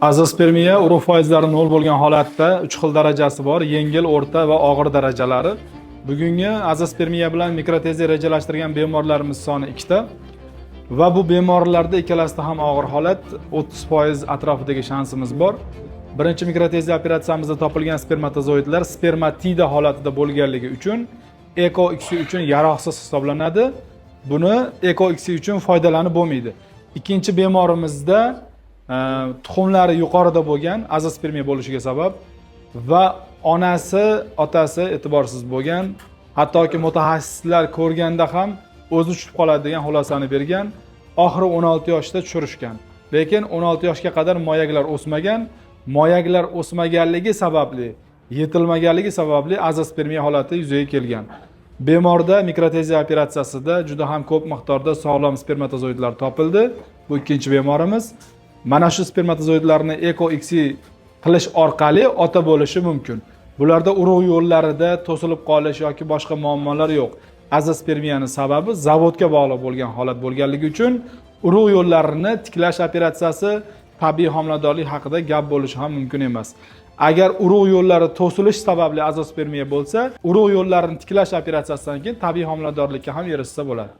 Azospermiya urug' foizlari 0 bo'lgan holatda 3 xil darajasi bor: yengil, o'rta va og'ir darajalari. Bugungi azospermiya bilan mikroteziya rejalashtirgan bemorlarimiz soni 2 ta va bu bemorlarda ikkalasida ham og'ir holat, 30% atrofidagi shansimiz bor. Birinchi mikroteziya operatsiyamizda topilgan spermatozoidlar spermatida holatida bo'lganligi uchun EcoXC uchun yaroqsiz hisoblanadi. Buni EcoXC uchun foydalanib bo'lmaydi. Ikkinchi bemorimizda tuxumlari yuqorida bo'lgan azospermiya bo'lishiga sabab va onasi, otasi e'tiborsiz bo'lgan, hattoki mutaxassislar ko'rganda ham o'zi tushib qoladi degan xulosani bergan. Oxiri 16 yoshda tushirishgan. Lekin 16 yoshga qadar moyaklar o'smagan. Moyaklar o'smaganligi sababli, yetilmaganligi sababli azospermiya holati yuzaga kelgan. Bemorda mikroteziya operatsiyasida juda ham ko'p miqdorda sog'lom spermatozoidlar topildi. Bu ikkinchi bemorimiz. Mana shu spermatozoidlarni EcoXC qilish orqali ota bo'lishi mumkin. Bularda urug' yo'llarida to'silib qolish yoki boshqa muammolar yo'q. Azospermiyaning sababi zavodga bog'liq bo'lgan holat bo'lganligi uchun urug' yo'llarini tiklash operatsiyasi tabiiy homiladorlik haqida gap bo'lishi ham mumkin emas. Agar urug' yo'llari to'silish sababli azospermiya bo'lsa, urug' yo'llarini tiklash operatsiyasidan keyin tabiiy homiladorlikka ham erishsa bo'ladi.